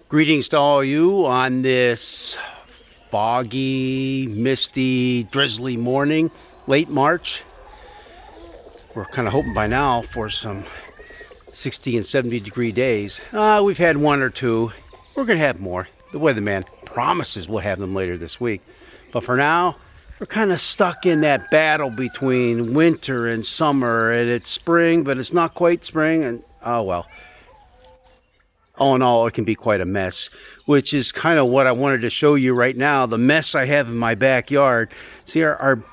Greetings to all of you on this foggy, misty, drizzly morning, late March. We're kind of hoping by now for some 60 and 70 degree days. We've had one or two. We're going to have more. The weatherman promises we'll have them later this week. But for now, we're kind of stuck in that battle between winter and summer, and it's spring, but it's not quite spring, and oh well. All in all, it can be quite a mess, which is kind of what I wanted to show you right now, the mess I have in my backyard. See, our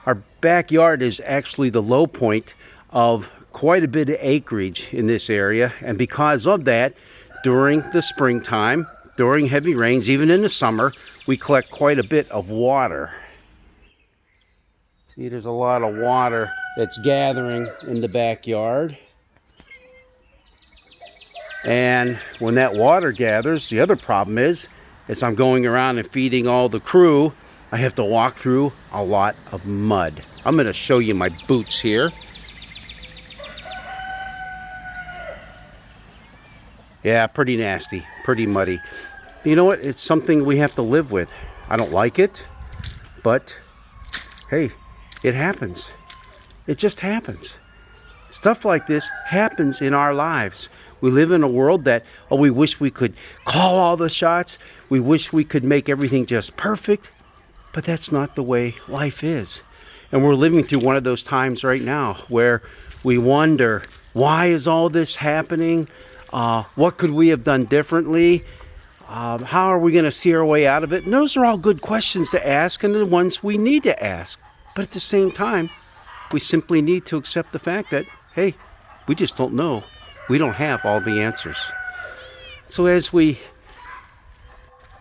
backyard is actually the low point of quite a bit of acreage in this area, and because of that, during the springtime, during heavy rains, even in the summer, we collect quite a bit of water. See, there's a lot of water that's gathering in the backyard. And when that water gathers, the other problem is, as I'm going around and feeding all the crew, I have to walk through a lot of mud. I'm going to show you my boots here. Yeah, pretty nasty, pretty muddy. You know what? It's something we have to live with. I don't like it, but hey, it happens. It just happens. Stuff like this happens in our lives. We live in a world that, we wish we could call all the shots. We wish we could make everything just perfect. But that's not the way life is. And we're living through one of those times right now where we wonder, why is all this happening? What could we have done differently? How are we going to see our way out of it? And those are all good questions to ask, and the ones we need to ask. But at the same time, we simply need to accept the fact that, hey, we just don't know. We don't have all the answers. So as we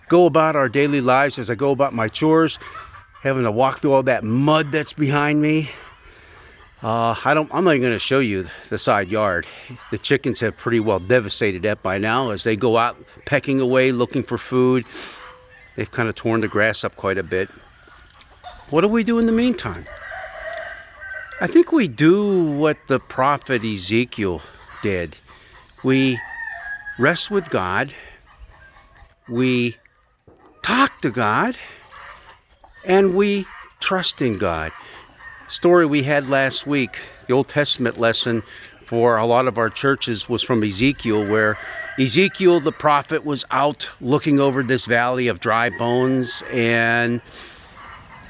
go about our daily lives, as I go about my chores, having to walk through all that mud that's behind me, I'm not going to show you the side yard. The chickens have pretty well devastated that by now as they go out pecking away, looking for food. They've kind of torn the grass up quite a bit. What do we do in the meantime? I think we do what the prophet Ezekiel did. We rest with God, we talk to God, and we trust in God. Story we had last week, the Old Testament lesson for a lot of our churches was from Ezekiel, where Ezekiel the prophet was out looking over this valley of dry bones, and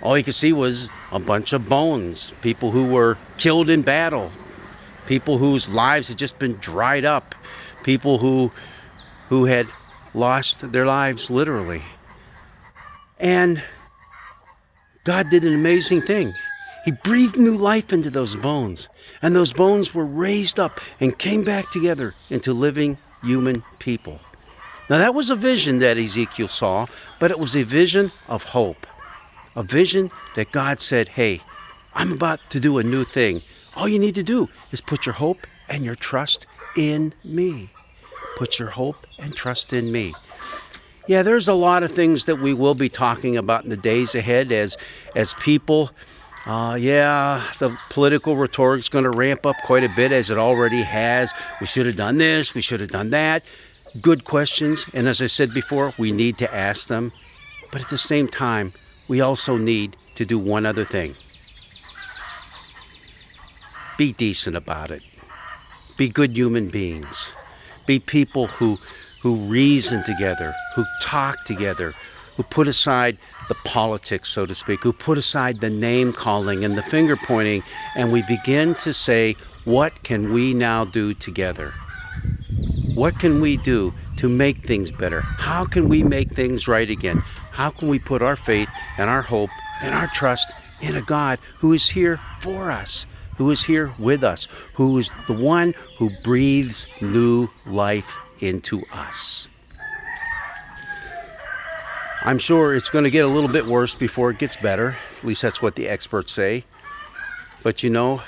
all he could see was a bunch of bones, people who were killed in battle, people whose lives had just been dried up, people who had lost their lives literally. And God did an amazing thing. He breathed new life into those bones, and those bones were raised up and came back together into living human people. Now that was a vision that Ezekiel saw, but it was a vision of hope. A vision that God said, hey, I'm about to do a new thing. All you need to do is put your hope and your trust in me. Put your hope and trust in me. Yeah, there's a lot of things that we will be talking about in the days ahead as people. The political rhetoric is going to ramp up quite a bit, as it already has. We should have done this. We should have done that. Good questions. And as I said before, we need to ask them. But at the same time, we also need to do one other thing. Be decent about it. Be good human beings. Be people who reason together, who talk together, who put aside the politics, so to speak, who put aside the name calling and the finger pointing, and we begin to say, what can we now do together? What can we do to make things better? How can we make things right again? How can we put our faith and our hope and our trust in a God who is here for us, who is here with us, who is the one who breathes new life into us? I'm sure it's going to get a little bit worse before it gets better. At least that's what the experts say. But you know,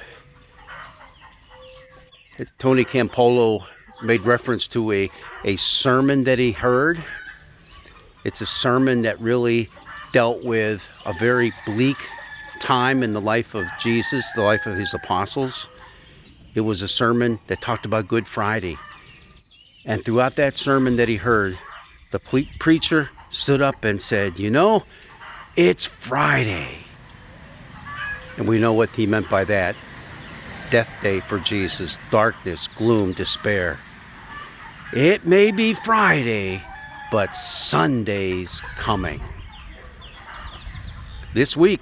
Tony Campolo made reference to a sermon that he heard. It's a sermon that really dealt with a very bleak time in the life of Jesus, the life of his apostles. It was a sermon that talked about Good Friday. And throughout that sermon that he heard, the preacher stood up and said, you know, it's Friday. And we know what he meant by that. Death day for Jesus, darkness, gloom, despair. It may be Friday, but Sunday's coming. This week,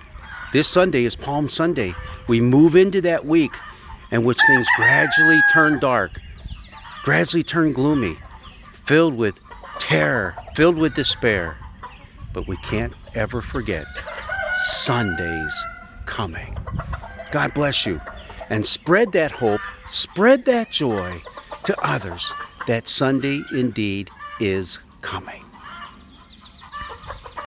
this Sunday is Palm Sunday. We move into that week in which things gradually turn dark, gradually turn gloomy, filled with terror, filled with despair. But we can't ever forget Sunday's coming. God bless you. And spread that hope, spread that joy to others that Sunday indeed is coming.